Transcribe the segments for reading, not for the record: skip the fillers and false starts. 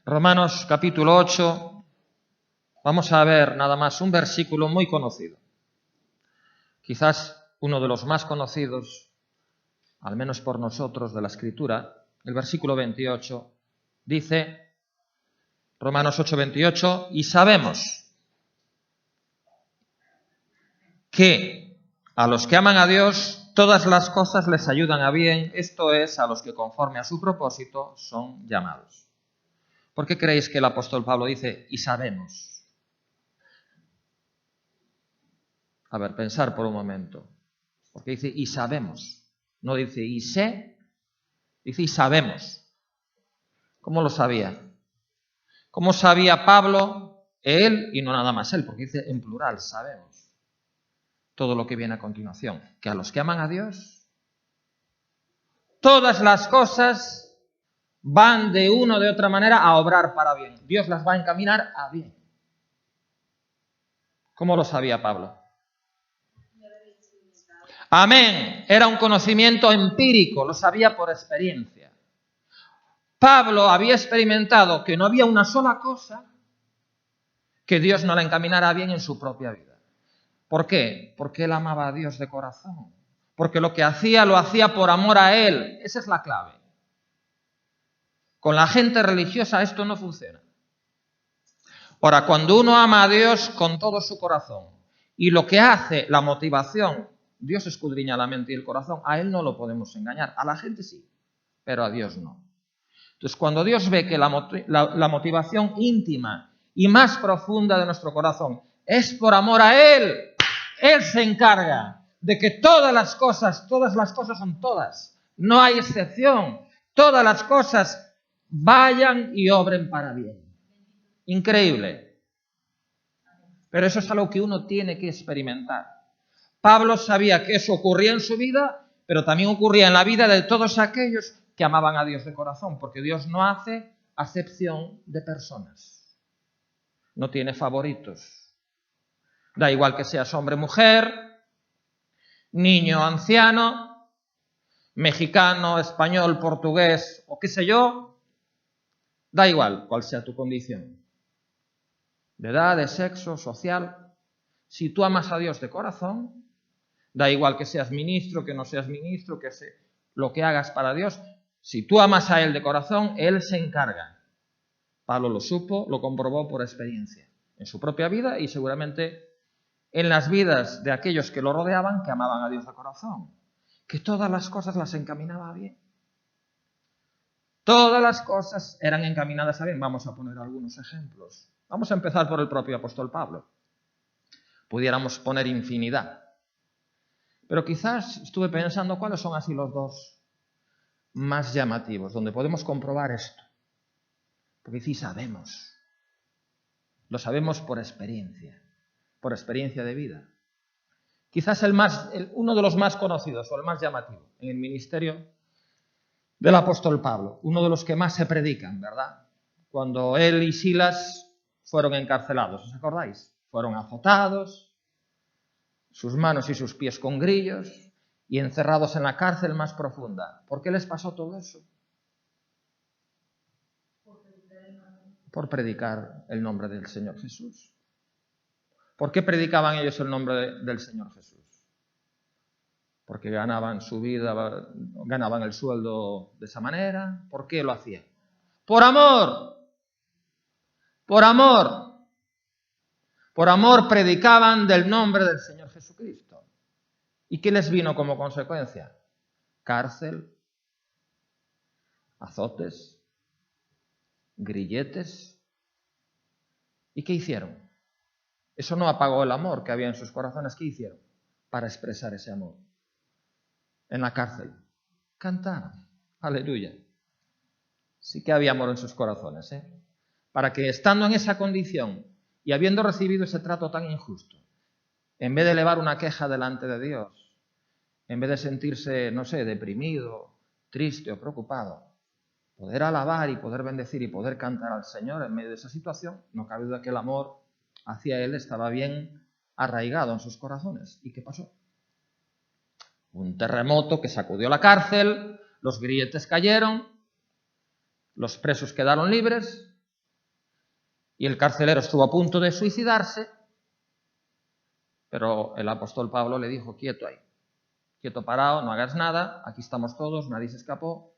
Romanos capítulo 8, vamos a ver nada más un versículo muy conocido. Quizás uno de los más conocidos, al menos por nosotros, de la Escritura. El versículo 28 dice, Romanos 8, 28, y sabemos que a los que aman a Dios, todas las cosas les ayudan a bien, esto es, a los que conforme a su propósito son llamados. ¿Por qué creéis que el apóstol Pablo dice, y sabemos? A ver, pensar por un momento. Porque dice, y sabemos. No dice, y sé, dice, y sabemos. ¿Cómo lo sabía? ¿Cómo sabía Pablo, él, y no nada más él? Porque dice en plural, sabemos. Todo lo que viene a continuación. Que a los que aman a Dios, todas las cosas van de una o de otra manera a obrar para bien. Dios las va a encaminar a bien. ¿Cómo lo sabía Pablo? Amén. Era un conocimiento empírico, lo sabía por experiencia. Pablo había experimentado que no había una sola cosa que Dios no la encaminara bien en su propia vida. ¿Por qué? Porque él amaba a Dios de corazón. Porque lo que hacía, lo hacía por amor a Él. Esa es la clave. Con la gente religiosa esto no funciona. Ahora, cuando uno ama a Dios con todo su corazón y lo que hace, la motivación, Dios escudriña la mente y el corazón, a Él no lo podemos engañar. A la gente sí, pero a Dios no. Entonces, cuando Dios ve que la motivación íntima y más profunda de nuestro corazón es por amor a Él, Él se encarga de que todas las cosas son todas, no hay excepción, todas las cosas vayan y obren para bien. Increíble. Pero eso es algo que uno tiene que experimentar. Pablo sabía que eso ocurría en su vida, pero también ocurría en la vida de todos aquellos que amaban a Dios de corazón, porque Dios no hace acepción de personas. No tiene favoritos. Da igual que seas hombre, mujer, niño, anciano, mexicano, español, portugués o qué sé yo. Da igual cuál sea tu condición. De edad, de sexo, social. Si tú amas a Dios de corazón, da igual que seas ministro, que no seas ministro, lo que hagas para Dios. Si tú amas a Él de corazón, Él se encarga. Pablo lo supo, lo comprobó por experiencia, en su propia vida y seguramente en las vidas de aquellos que lo rodeaban, que amaban a Dios de corazón. Que todas las cosas las encaminaba bien. Todas las cosas eran encaminadas a bien. Vamos a poner algunos ejemplos. Vamos a empezar por el propio apóstol Pablo. Pudiéramos poner infinidad. Pero quizás estuve pensando cuáles son así los dos más llamativos, donde podemos comprobar esto. Porque sí sabemos. Lo sabemos por experiencia de vida. Quizás uno de los más conocidos o el más llamativo en el ministerio del apóstol Pablo, uno de los que más se predican, ¿verdad? Cuando él y Silas fueron encarcelados, ¿os acordáis? Fueron azotados, sus manos y sus pies con grillos y encerrados en la cárcel más profunda. ¿Por qué les pasó todo eso? Por predicar el nombre del Señor Jesús. ¿Por qué predicaban ellos el nombre del Señor Jesús? Porque ganaban su vida, ganaban el sueldo de esa manera. ¿Por qué lo hacían? Por amor. Por amor. Por amor predicaban del nombre del Señor Jesucristo. ¿Y qué les vino como consecuencia? Cárcel, azotes, grilletes. ¿Y qué hicieron? Eso no apagó el amor que había en sus corazones. ¿Qué hicieron para expresar ese amor? En la cárcel. Cantaron. Aleluya. Sí que había amor en sus corazones, ¿eh? Para que estando en esa condición y habiendo recibido ese trato tan injusto, en vez de elevar una queja delante de Dios, en vez de sentirse, no sé, deprimido, triste o preocupado, poder alabar y poder bendecir y poder cantar al Señor en medio de esa situación, no cabe duda que el amor hacia Él estaba bien arraigado en sus corazones. ¿Y qué pasó? Un terremoto que sacudió la cárcel, los grilletes cayeron, los presos quedaron libres y el carcelero estuvo a punto de suicidarse, pero el apóstol Pablo le dijo: quieto ahí, quieto parado, no hagas nada, aquí estamos todos, nadie se escapó.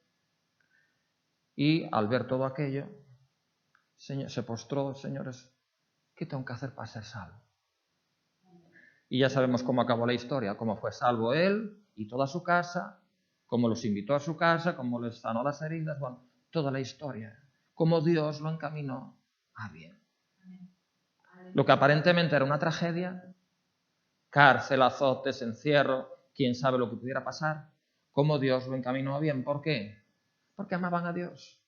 Y al ver todo aquello, se postró: señores, ¿qué tengo que hacer para ser salvo? Y ya sabemos cómo acabó la historia, cómo fue salvo él y toda su casa, cómo los invitó a su casa, cómo les sanó las heridas, bueno, toda la historia, cómo Dios lo encaminó a bien. Lo que aparentemente era una tragedia, cárcel, azotes, encierro, quién sabe lo que pudiera pasar, cómo Dios lo encaminó a bien. ¿Por qué? Porque amaban a Dios.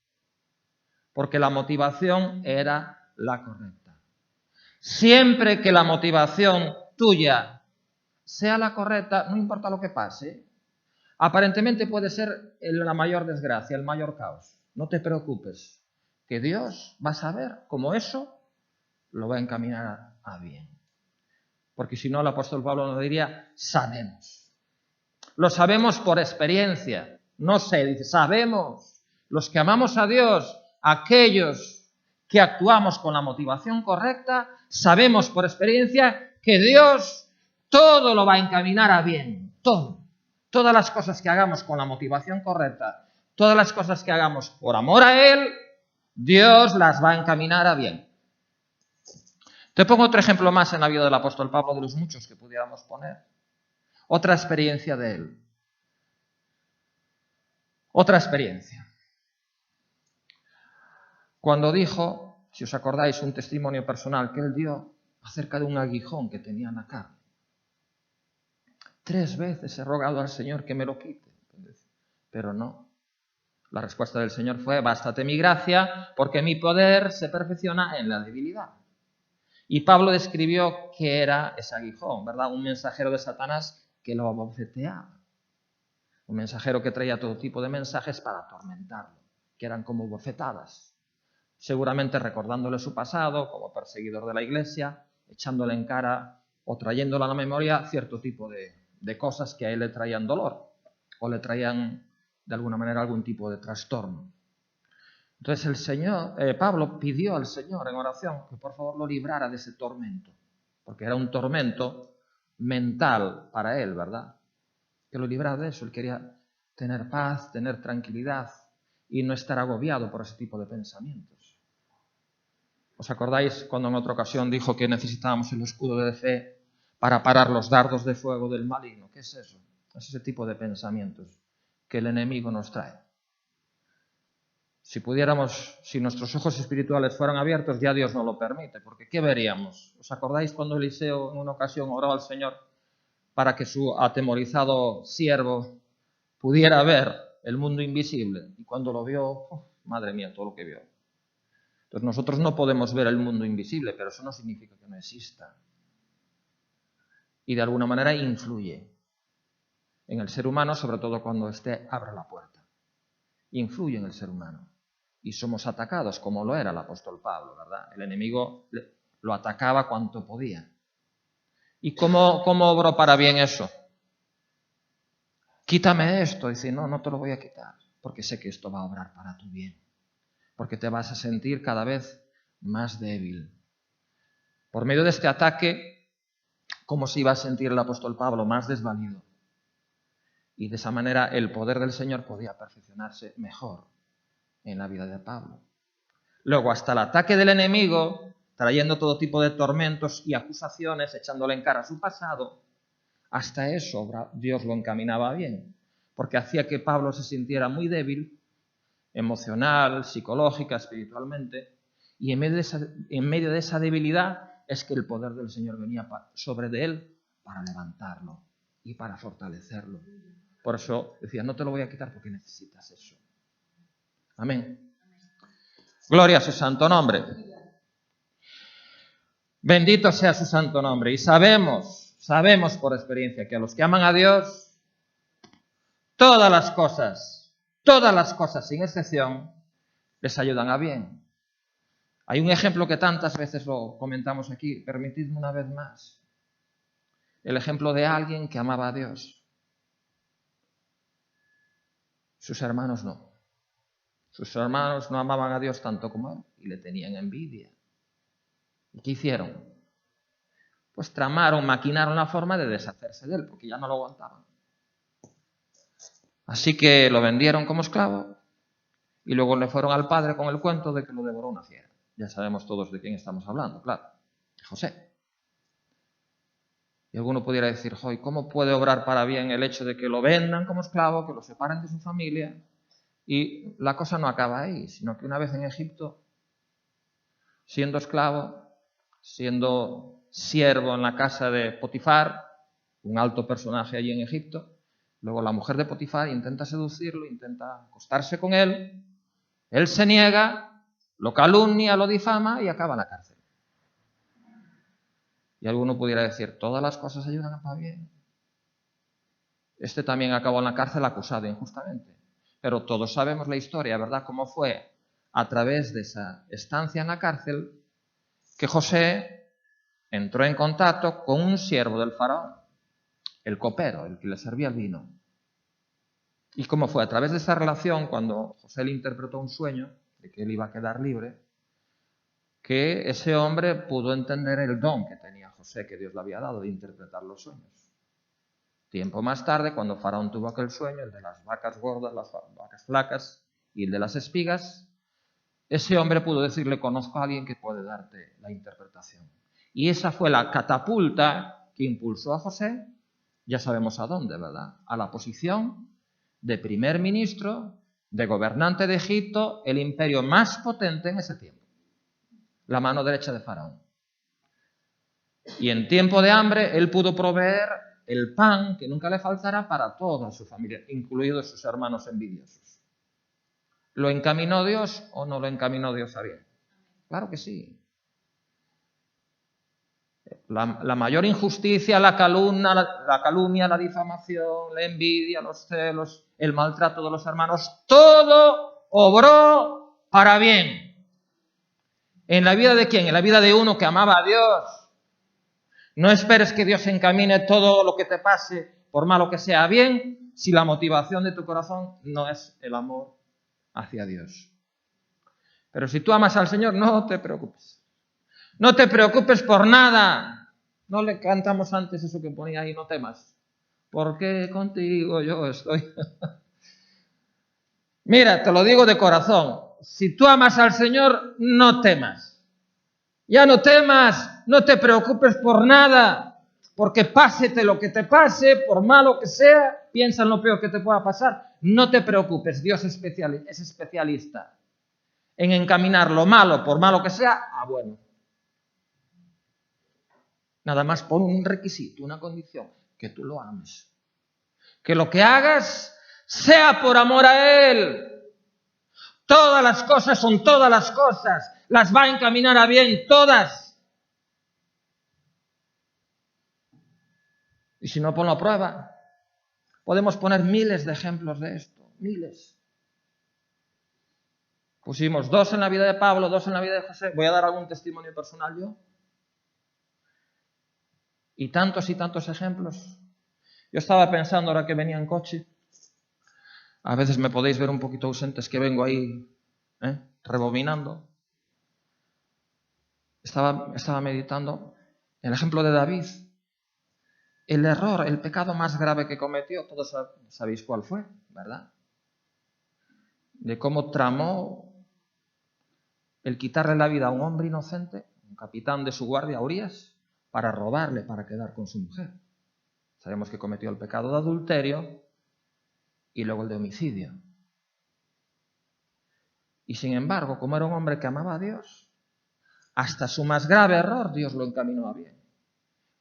Porque la motivación era la correcta. Siempre que la motivación tuya sea la correcta, no importa lo que pase, aparentemente puede ser la mayor desgracia, el mayor caos. No te preocupes, que Dios va a saber cómo eso lo va a encaminar a bien. Porque si no, el apóstol Pablo nos diría: sabemos. Lo sabemos por experiencia. No sé, dice, sabemos. Los que amamos a Dios, aquellos que actuamos con la motivación correcta, sabemos por experiencia que Dios todo lo va a encaminar a bien. Todo. Todas las cosas que hagamos con la motivación correcta, todas las cosas que hagamos por amor a Él, Dios las va a encaminar a bien. Te pongo otro ejemplo más en la vida del apóstol Pablo, de los muchos que pudiéramos poner. Otra experiencia de él. Otra experiencia. Cuando dijo, si os acordáis, un testimonio personal que él dio acerca de un aguijón que tenía en la carne. 3 veces he rogado al Señor que me lo quite, pero no. La respuesta del Señor fue: bástate mi gracia, porque mi poder se perfecciona en la debilidad. Y Pablo describió qué era ese aguijón, ¿verdad? Un mensajero de Satanás que lo abofeteaba. Un mensajero que traía todo tipo de mensajes para atormentarlo, que eran como bofetadas. Seguramente recordándole su pasado como perseguidor de la iglesia, echándole en cara o trayéndole a la memoria cierto tipo de cosas que a él le traían dolor o le traían de alguna manera algún tipo de trastorno. Entonces Pablo pidió al Señor en oración que por favor lo librara de ese tormento, porque era un tormento mental para él, ¿verdad? Que lo librara de eso. Él quería tener paz, tener tranquilidad y no estar agobiado por ese tipo de pensamientos. ¿Os acordáis cuando en otra ocasión dijo que necesitábamos el escudo de fe para parar los dardos de fuego del maligno? ¿Qué es eso? Es ese tipo de pensamientos que el enemigo nos trae. Si nuestros ojos espirituales fueran abiertos, ya Dios no lo permite, porque ¿qué veríamos? ¿Os acordáis cuando Eliseo en una ocasión oraba al Señor para que su atemorizado siervo pudiera ver el mundo invisible? Y cuando lo vio, madre mía, todo lo que vio. Entonces nosotros no podemos ver el mundo invisible, pero eso no significa que no exista. Y de alguna manera influye en el ser humano, sobre todo cuando éste abre la puerta. Influye en el ser humano. Y somos atacados, como lo era el apóstol Pablo, ¿verdad? El enemigo lo atacaba cuanto podía. ¿Y cómo obró para bien eso? Quítame esto. Dice, no te lo voy a quitar, porque sé que esto va a obrar para tu bien. Porque te vas a sentir cada vez más débil. Por medio de este ataque, ¿cómo se iba a sentir el apóstol Pablo? Más desvalido. Y de esa manera el poder del Señor podía perfeccionarse mejor en la vida de Pablo. Luego, hasta el ataque del enemigo, trayendo todo tipo de tormentos y acusaciones, echándole en cara su pasado, hasta eso Dios lo encaminaba bien, porque hacía que Pablo se sintiera muy débil, emocional, psicológica, espiritualmente, y en medio de esa debilidad es que el poder del Señor venía sobre de él para levantarlo y para fortalecerlo. Por eso decía, no te lo voy a quitar porque necesitas eso. Amén. Gloria a su santo nombre. Bendito sea su santo nombre. Y sabemos por experiencia que a los que aman a Dios, todas las cosas sin excepción, les ayudan a bien. Hay un ejemplo que tantas veces lo comentamos aquí, permitidme una vez más. El ejemplo de alguien que amaba a Dios. Sus hermanos no. Sus hermanos no amaban a Dios tanto como él y le tenían envidia. ¿Qué hicieron? Pues tramaron, maquinaron la forma de deshacerse de él, porque ya no lo aguantaban. Así que lo vendieron como esclavo y luego le fueron al padre con el cuento de que lo devoró una fiera. Ya sabemos todos de quién estamos hablando, claro, de José. Y alguno pudiera decir, joder, ¿cómo puede obrar para bien el hecho de que lo vendan como esclavo, que lo separen de su familia? Y la cosa no acaba ahí, sino que una vez en Egipto, siendo esclavo, siendo siervo en la casa de Potifar, un alto personaje allí en Egipto, luego la mujer de Potifar intenta seducirlo, intenta acostarse con él se niega, lo calumnia, lo difama y acaba en la cárcel. Y alguno pudiera decir, todas las cosas ayudan para bien. Este también acabó en la cárcel acusado injustamente. Pero todos sabemos la historia, ¿verdad? Cómo fue a través de esa estancia en la cárcel que José entró en contacto con un siervo del faraón, el copero, el que le servía el vino. Y cómo fue a través de esa relación, cuando José le interpretó un sueño de que él iba a quedar libre, que ese hombre pudo entender el don que tenía José, que Dios le había dado de interpretar los sueños. Tiempo más tarde, cuando Faraón tuvo aquel sueño, el de las vacas gordas, las vacas flacas y el de las espigas, ese hombre pudo decirle, conozco a alguien que puede darte la interpretación. Y esa fue la catapulta que impulsó a José, ya sabemos a dónde, ¿verdad? A la posición de primer ministro, de gobernante de Egipto, el imperio más potente en ese tiempo. La mano derecha de Faraón. Y en tiempo de hambre, él pudo proveer el pan que nunca le faltará para toda su familia, incluidos sus hermanos envidiosos. ¿Lo encaminó Dios o no lo encaminó Dios a bien? Claro que sí. La mayor injusticia, la calumnia, la difamación, la envidia, los celos, el maltrato de los hermanos, todo obró para bien. ¿En la vida de quién? En la vida de uno que amaba a Dios. No esperes que Dios encamine todo lo que te pase, por malo que sea, bien, si la motivación de tu corazón no es el amor hacia Dios. Pero si tú amas al Señor, no te preocupes. No te preocupes por nada. No le cantamos antes eso que ponía ahí, no temas. Porque contigo yo estoy. Mira, te lo digo de corazón. Si tú amas al Señor, no temas. Ya no temas, no te preocupes por nada, porque pásete lo que te pase, por malo que sea, piensa en lo peor que te pueda pasar. No te preocupes, Dios es especialista en encaminar lo malo, por malo que sea, a bueno. Nada más pon un requisito, una condición, que tú lo ames. Que lo que hagas sea por amor a Él. Todas las cosas son todas las cosas. Las va a encaminar a bien todas. Y si no, ponlo a prueba. Podemos poner miles de ejemplos de esto. Miles. Pusimos 2 en la vida de Pablo, 2 en la vida de José. Voy a dar algún testimonio personal yo. Y tantos ejemplos. Yo estaba pensando ahora que venía en coche. A veces me podéis ver un poquito ausentes que vengo ahí rebobinando. Estaba meditando el ejemplo de David. El error, el pecado más grave que cometió, todos sabéis cuál fue, ¿verdad? De cómo tramó el quitarle la vida a un hombre inocente, un capitán de su guardia, Urías, para robarle, para quedar con su mujer. Sabemos que cometió el pecado de adulterio y luego el de homicidio. Y sin embargo, como era un hombre que amaba a Dios, hasta su más grave error Dios lo encaminó a bien.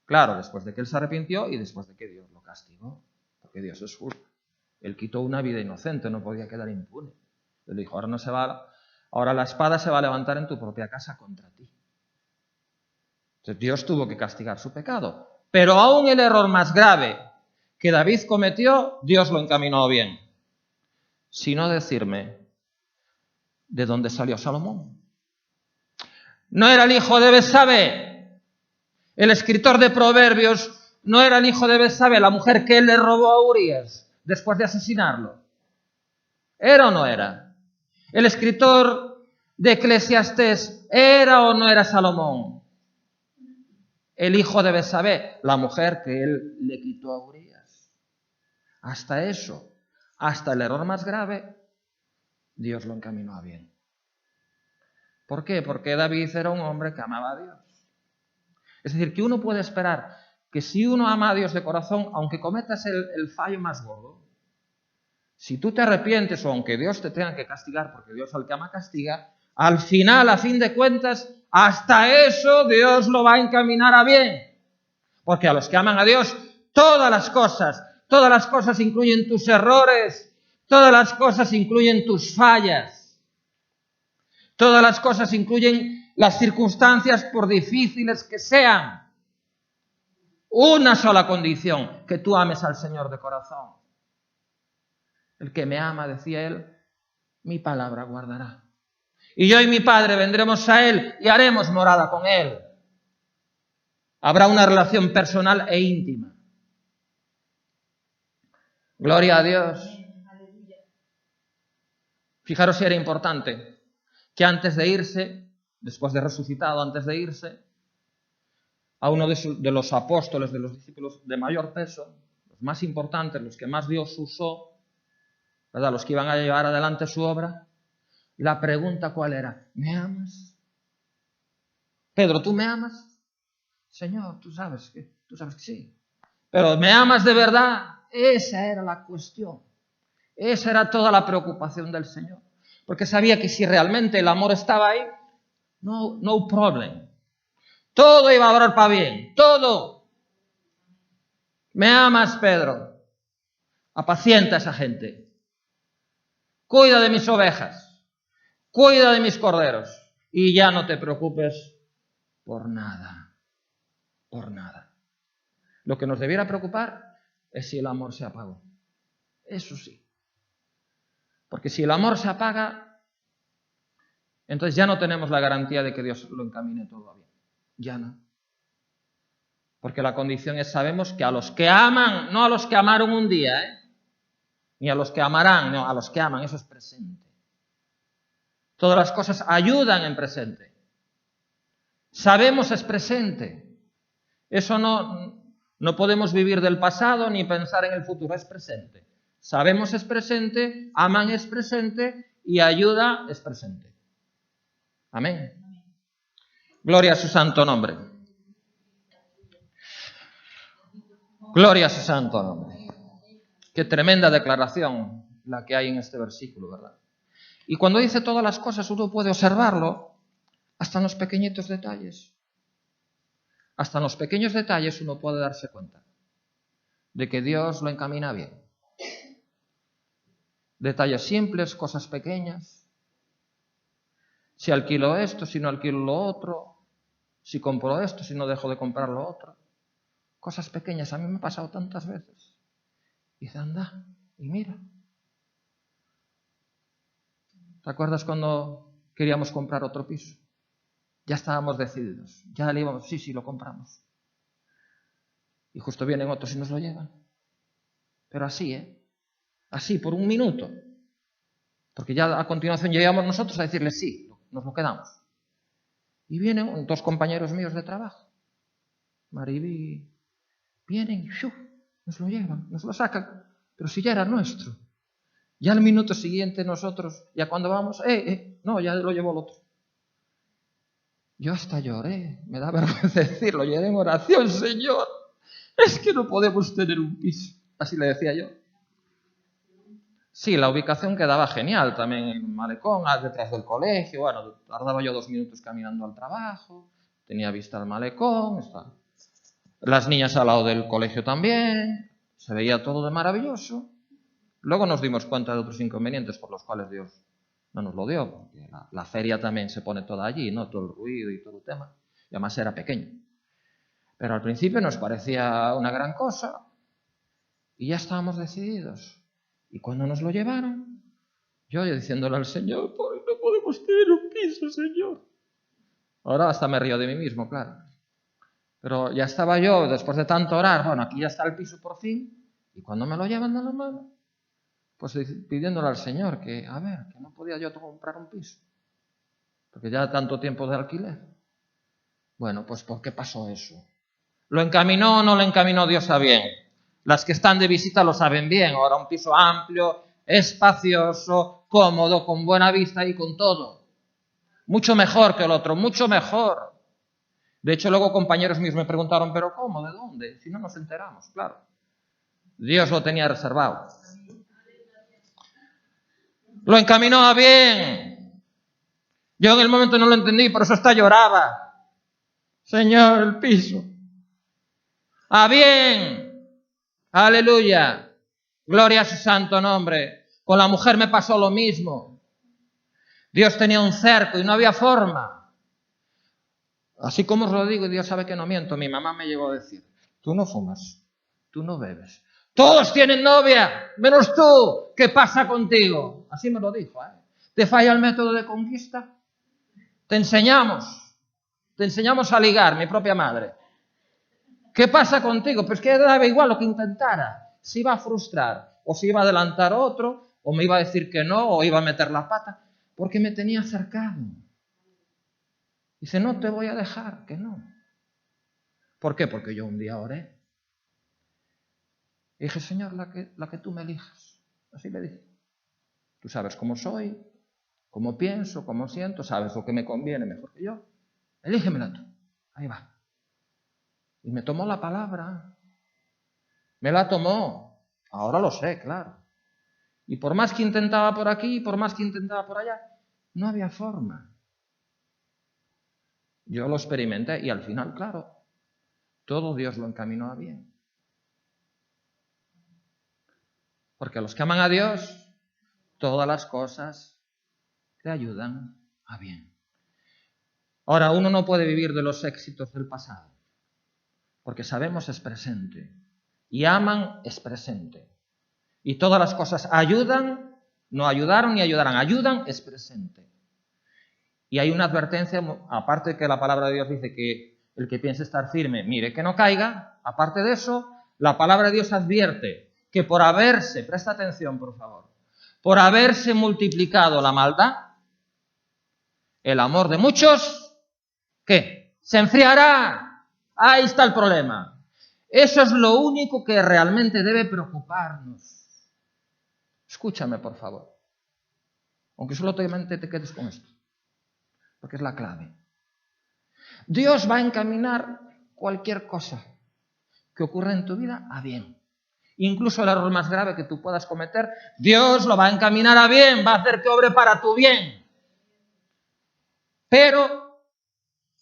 Claro, después de que él se arrepintió y después de que Dios lo castigó, porque Dios es justo. Él quitó una vida inocente, no podía quedar impune. Él dijo, ahora la espada se va a levantar en tu propia casa contra ti. Entonces Dios tuvo que castigar su pecado. Pero aún el error más grave que David cometió, Dios lo encaminó bien. Si no decirme de dónde salió Salomón. No era el hijo de Betsabé. El escritor de Proverbios no era el hijo de Betsabé, la mujer que él le robó a Urías después de asesinarlo. ¿Era o no era? El escritor de Eclesiastés, ¿era o no era Salomón? el hijo de Betsabé, la mujer que él le quitó a Urías. Hasta eso, hasta el error más grave, Dios lo encaminó a bien. ¿Por qué? Porque David era un hombre que amaba a Dios. Es decir, que uno puede esperar que si uno ama a Dios de corazón, aunque cometas el fallo más gordo, si tú te arrepientes o aunque Dios te tenga que castigar, porque Dios al que ama castiga, al final, a fin de cuentas, hasta eso Dios lo va a encaminar a bien. Porque a los que aman a Dios, todas las cosas incluyen tus errores, todas las cosas incluyen tus fallas, todas las cosas incluyen las circunstancias por difíciles que sean. Una sola condición, que tú ames al Señor de corazón. El que me ama, decía él, mi palabra guardará. Y yo y mi Padre vendremos a él y haremos morada con él. Habrá una relación personal e íntima. Gloria a Dios. Fijaros si era importante que antes de irse, después de resucitado, antes de irse, a uno de los apóstoles, de los discípulos de mayor peso, los más importantes, los que más Dios usó, ¿verdad? Los que iban a llevar adelante su obra, la pregunta ¿cuál era? ¿Me amas? Pedro, ¿tú me amas? Señor, tú sabes que sí. Pero ¿me amas de verdad? Esa era la cuestión. Esa era toda la preocupación del Señor. Porque sabía que si realmente el amor estaba ahí, no problem. Todo iba a obrar para bien. Todo. ¿Me amas, Pedro? Apacienta a esa gente. Cuida de mis ovejas. Cuida de mis corderos. Y ya no te preocupes por nada. Por nada. Lo que nos debiera preocupar es si el amor se apagó. Eso sí. Porque si el amor se apaga, entonces ya no tenemos la garantía de que Dios lo encamine todo bien. Ya no. Porque la condición es, sabemos que a los que aman, no a los que amaron un día, ni a los que amarán, no, a los que aman, eso es presente. Todas las cosas ayudan en presente. Sabemos es presente. Eso no podemos vivir del pasado ni pensar en el futuro, es presente. Sabemos es presente, aman es presente y ayuda es presente. Amén. Gloria a su santo nombre. Gloria a su santo nombre. Qué tremenda declaración la que hay en este versículo, ¿verdad? Y cuando dice todas las cosas, uno puede observarlo hasta en los pequeñitos detalles. Hasta en los pequeños detalles uno puede darse cuenta de que Dios lo encamina bien. Detalles simples, cosas pequeñas. Si alquilo esto, si no alquilo lo otro. Si compro esto, si no dejo de comprar lo otro. Cosas pequeñas, a mí me ha pasado tantas veces. Y dice, anda, y mira. ¿Te acuerdas cuando queríamos comprar otro piso? Ya estábamos decididos. Ya le íbamos, sí, lo compramos. Y justo vienen otros y nos lo llevan. Pero así, así, por un minuto. Porque ya a continuación llegamos nosotros a decirles sí, nos lo quedamos. Y vienen dos compañeros míos de trabajo. Maribí, vienen y nos lo llevan, nos lo sacan. Pero si ya era nuestro. Ya al minuto siguiente nosotros, ya cuando vamos, no, ya lo llevó el otro. Yo hasta lloré, me da vergüenza decirlo, lloré en oración, Señor. Es que no podemos tener un piso. Así le decía yo. Sí, la ubicación quedaba genial, también en el malecón, detrás del colegio. Bueno, tardaba yo 2 minutos caminando al trabajo, tenía vista al malecón, las niñas al lado del colegio también, se veía todo de maravilloso. Luego nos dimos cuenta de otros inconvenientes por los cuales Dios no nos lo dio, porque la feria también se pone toda allí, ¿no? Todo el ruido y todo el tema, y además era pequeño. Pero al principio nos parecía una gran cosa y ya estábamos decididos. Y cuando nos lo llevaron, yo diciéndole al Señor, no podemos tener un piso, Señor. Ahora hasta me río de mí mismo, claro. Pero ya estaba yo, después de tanto orar, bueno, aquí ya está el piso por fin, y cuando me lo llevan de la mano, pues pidiéndole al Señor que, a ver, que no podía yo comprar un piso, porque ya tanto tiempo de alquiler. Bueno, pues ¿por qué pasó eso? ¿Lo encaminó o no lo encaminó Dios a bien? Las que están de visita lo saben bien. Ahora un piso amplio, espacioso, cómodo, con buena vista y con todo. Mucho mejor que el otro, mucho mejor. De hecho, luego compañeros míos me preguntaron, ¿pero cómo? ¿De dónde? Si no nos enteramos, claro. Dios lo tenía reservado. Lo encaminó a bien. Yo en el momento no lo entendí, por eso hasta lloraba. Señor, el piso. A bien. Aleluya. Gloria a su santo nombre. Con la mujer me pasó lo mismo. Dios tenía un cerco y no había forma. Así como os lo digo, y Dios sabe que no miento, mi mamá me llegó a decir, tú no fumas, tú no bebes. Todos tienen novia, menos tú. ¿Qué pasa contigo? Así me lo dijo. ¿Te falla el método de conquista? Te enseñamos a ligar, mi propia madre. ¿Qué pasa contigo? Pues que daba igual lo que intentara. Se iba a frustrar, o se iba a adelantar otro, o me iba a decir que no, o iba a meter la pata, porque me tenía cercado. Dice, no te voy a dejar, que no. ¿Por qué? Porque yo un día oré. Y dije, Señor, la que tú me elijas. Así le dije. Tú sabes cómo soy, cómo pienso, cómo siento, sabes lo que me conviene mejor que yo. Elígemela tú. Ahí va. Y me tomó la palabra. Me la tomó. Ahora lo sé, claro. Y por más que intentaba por aquí, por más que intentaba por allá, no había forma. Yo lo experimenté y al final, claro, todo Dios lo encaminó a bien. Porque a los que aman a Dios, todas las cosas te ayudan a bien. Ahora, uno no puede vivir de los éxitos del pasado, porque sabemos es presente. Y aman es presente. Y todas las cosas ayudan, no ayudaron ni ayudarán, ayudan es presente. Y hay una advertencia, aparte de que la palabra de Dios dice que el que piense estar firme, mire que no caiga, aparte de eso, la palabra de Dios advierte que por haberse, presta atención por favor, por haberse multiplicado la maldad, el amor de muchos, ¿qué? Se enfriará. Ahí está el problema. Eso es lo único que realmente debe preocuparnos. Escúchame, por favor. Aunque solamente te quedes con esto. Porque es la clave. Dios va a encaminar cualquier cosa que ocurra en tu vida a bien. Incluso el error más grave que tú puedas cometer, Dios lo va a encaminar a bien, va a hacer que obre para tu bien. Pero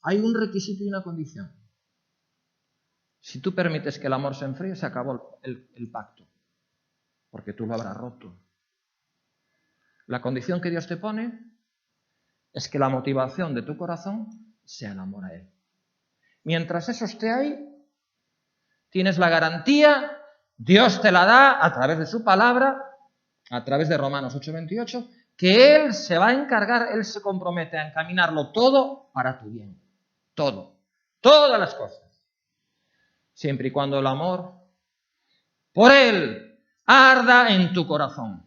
hay un requisito y una condición. Si tú permites que el amor se enfríe, se acabó el pacto. Porque tú lo habrás roto. La condición que Dios te pone es que la motivación de tu corazón sea el amor a Él. Mientras eso esté ahí, tienes la garantía, Dios te la da a través de su palabra, a través de Romanos 8:28, que Él se va a encargar, Él se compromete a encaminarlo todo para tu bien. Todo. Todas las cosas. Siempre y cuando el amor por Él arda en tu corazón.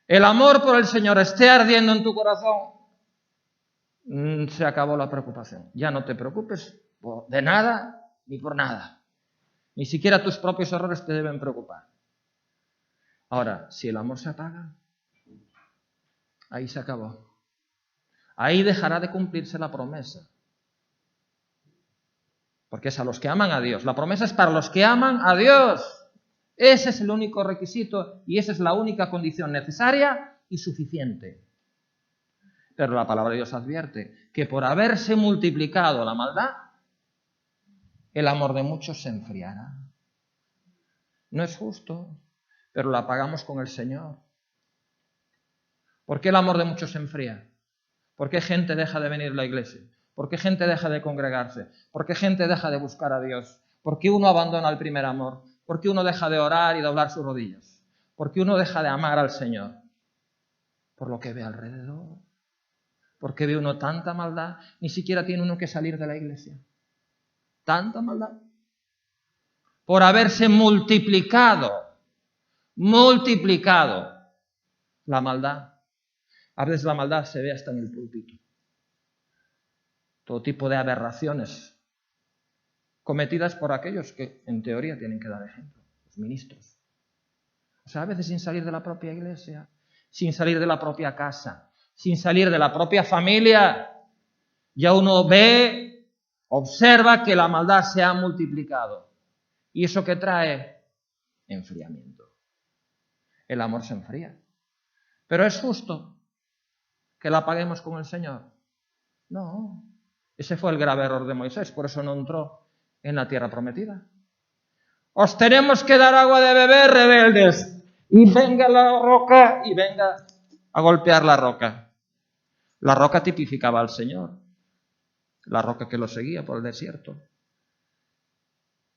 El amor por el Señor esté ardiendo en tu corazón, se acabó la preocupación. Ya no te preocupes de nada ni por nada. Ni siquiera tus propios errores te deben preocupar. Ahora, si el amor se apaga, ahí se acabó. Ahí dejará de cumplirse la promesa. Porque es a los que aman a Dios. La promesa es para los que aman a Dios. Ese es el único requisito y esa es la única condición necesaria y suficiente. Pero la palabra de Dios advierte que por haberse multiplicado la maldad, el amor de muchos se enfriará. No es justo, pero lo apagamos con el Señor. ¿Por qué el amor de muchos se enfría? ¿Por qué gente deja de venir a la iglesia? ¿Por qué gente deja de congregarse? ¿Por qué gente deja de buscar a Dios? ¿Por qué uno abandona el primer amor? ¿Por qué uno deja de orar y doblar sus rodillas? ¿Por qué uno deja de amar al Señor? Por lo que ve alrededor. Porque ve uno tanta maldad, ni siquiera tiene uno que salir de la iglesia. Tanta maldad. Por haberse multiplicado la maldad. A veces la maldad se ve hasta en el púlpito. Todo tipo de aberraciones cometidas por aquellos que en teoría tienen que dar ejemplo, los ministros. O sea, a veces sin salir de la propia iglesia, sin salir de la propia casa, sin salir de la propia familia, ya uno ve, observa que la maldad se ha multiplicado. ¿Y eso qué trae? Enfriamiento. El amor se enfría. ¿Pero es justo que la paguemos con el Señor? No. Ese fue el grave error de Moisés, por eso no entró en la tierra prometida. Os tenemos que dar agua de beber, rebeldes. Y venga la roca y venga a golpear la roca. La roca tipificaba al Señor. La roca que lo seguía por el desierto.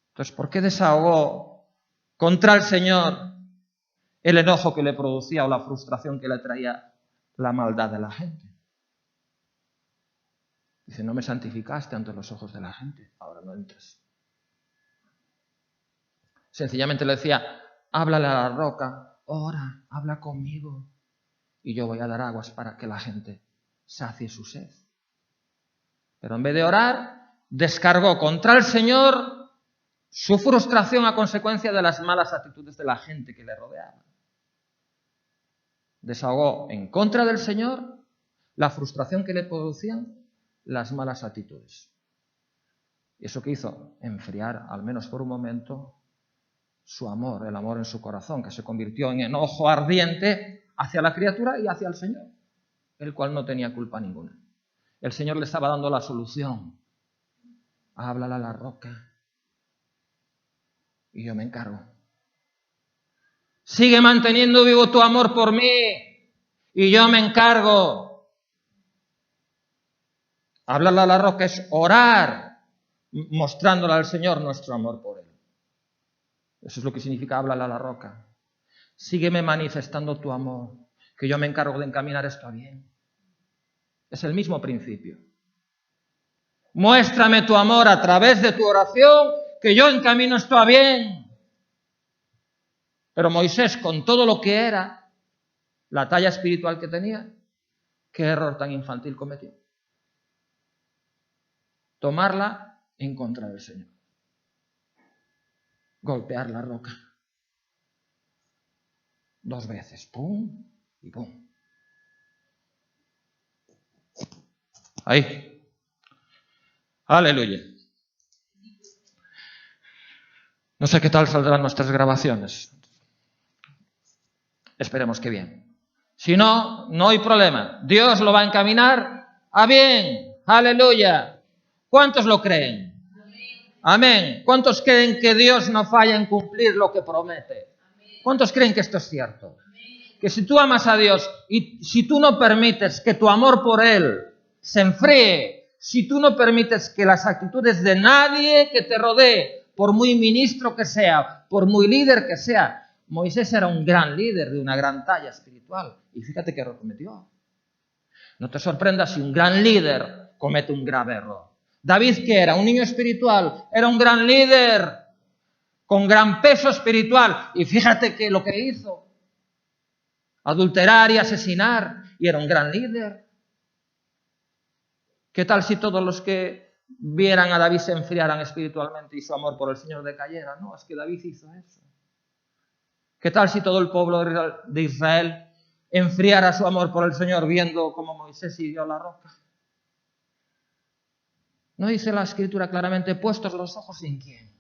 Entonces, ¿por qué desahogó contra el Señor el enojo que le producía o la frustración que le traía la maldad de la gente? Dice, no me santificaste ante los ojos de la gente, ahora no entres. Sencillamente le decía, háblale a la roca, ora, habla conmigo, y yo voy a dar aguas para que la gente sacie su sed. Pero en vez de orar, descargó contra el Señor su frustración a consecuencia de las malas actitudes de la gente que le rodeaba. Desahogó en contra del Señor la frustración que le producían las malas actitudes. ¿Eso qué hizo? Enfriar, al menos por un momento, su amor, el amor en su corazón, que se convirtió en enojo ardiente hacia la criatura y hacia el Señor, el cual no tenía culpa ninguna. El Señor le estaba dando la solución. Háblale a la roca y yo me encargo. Sigue manteniendo vivo tu amor por mí y yo me encargo. Háblale a la roca es orar, mostrándole al Señor nuestro amor por Él. Eso es lo que significa háblale a la roca. Sígueme manifestando tu amor, que yo me encargo de encaminar esto a bien. Es el mismo principio. Muéstrame tu amor a través de tu oración, que yo encamino esto a bien. Pero Moisés, con todo lo que era, la talla espiritual que tenía, qué error tan infantil cometió. Tomarla en contra del Señor. Golpear la roca. 2 veces. Pum y pum. Ahí. Aleluya. No sé qué tal saldrán nuestras grabaciones. Esperemos que bien. Si no, no hay problema. Dios lo va a encaminar a bien. Aleluya. ¿Cuántos lo creen? Amén. ¿Cuántos creen que Dios no falla en cumplir lo que promete? ¿Cuántos creen que esto es cierto? Que si tú amas a Dios y si tú no permites que tu amor por Él se enfríe, si tú no permites que las actitudes de nadie que te rodee, por muy ministro que sea, por muy líder que sea, Moisés era un gran líder de una gran talla espiritual. Y fíjate qué error cometió. No te sorprendas si un gran líder comete un grave error. David, que era un niño espiritual, era un gran líder con gran peso espiritual. Y fíjate que lo que hizo, adulterar y asesinar, y era un gran líder. ¿Qué tal si todos los que vieran a David se enfriaran espiritualmente y su amor por el Señor decayera? No, es que David hizo eso. ¿Qué tal si todo el pueblo de Israel enfriara su amor por el Señor viendo cómo Moisés hirió la roca? ¿No dice la Escritura claramente, puestos los ojos en quién?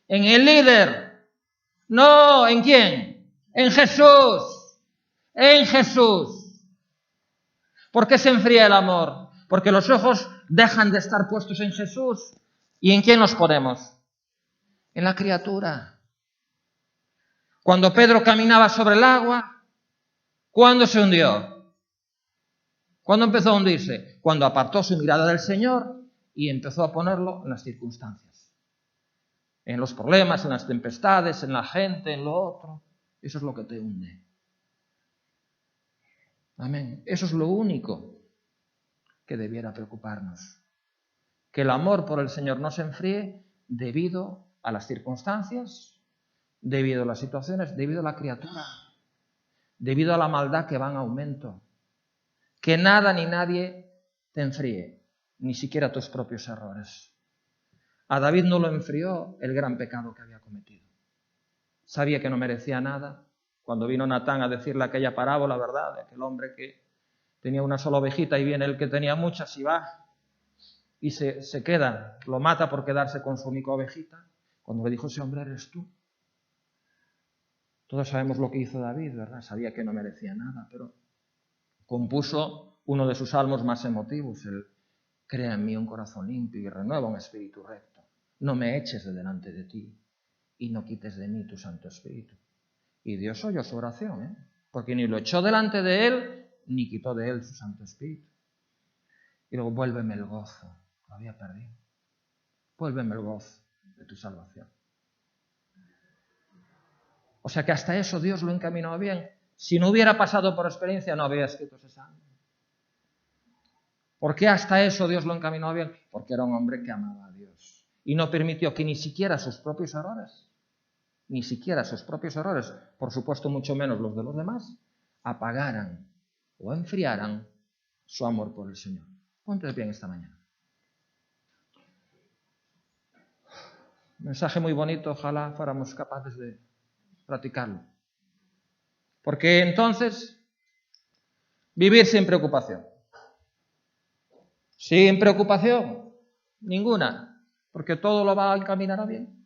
En el líder. No, ¿en quién? En Jesús. En Jesús. ¿Por qué se enfría el amor? Porque los ojos dejan de estar puestos en Jesús. ¿Y en quién nos ponemos? En la criatura. Cuando Pedro caminaba sobre el agua, ¿cuándo se hundió? ¿Cuándo empezó a hundirse? Cuando apartó su mirada del Señor y empezó a ponerlo en las circunstancias. En los problemas, en las tempestades, en la gente, en lo otro. Eso es lo que te hunde. Amén. Eso es lo único que debiera preocuparnos. Que el amor por el Señor no se enfríe debido a las circunstancias, debido a las situaciones, debido a la criatura, debido a la maldad que va en aumento. Que nada ni nadie te enfríe, ni siquiera tus propios errores. A David no lo enfrió el gran pecado que había cometido. Sabía que no merecía nada. Cuando vino Natán a decirle aquella parábola, ¿verdad?, de aquel hombre que tenía una sola ovejita y viene el que tenía muchas y va y se queda, lo mata por quedarse con su única ovejita. Cuando le dijo, ese hombre eres tú. Todos sabemos lo que hizo David, ¿verdad? Sabía que no merecía nada, pero compuso uno de sus salmos más emotivos, el crea en mí un corazón limpio y renueva un espíritu recto. No me eches de delante de ti y no quites de mí tu Santo Espíritu. Y Dios oyó su oración, porque ni lo echó delante de él, ni quitó de él su Santo Espíritu. Y luego, vuélveme el gozo, lo había perdido. Vuélveme el gozo de tu salvación. O sea que hasta eso Dios lo encaminó bien. Si no hubiera pasado por experiencia, no habría escrito ese salmo. ¿Por qué hasta eso Dios lo encaminó bien? Porque era un hombre que amaba a Dios. Y no permitió que ni siquiera sus propios errores, por supuesto mucho menos los de los demás, apagaran o enfriaran su amor por el Señor. Ponte de pie esta mañana. Mensaje muy bonito, ojalá fuéramos capaces de practicarlo. Porque entonces, vivir sin preocupación. Sin preocupación ninguna, porque todo lo va a encaminar a bien.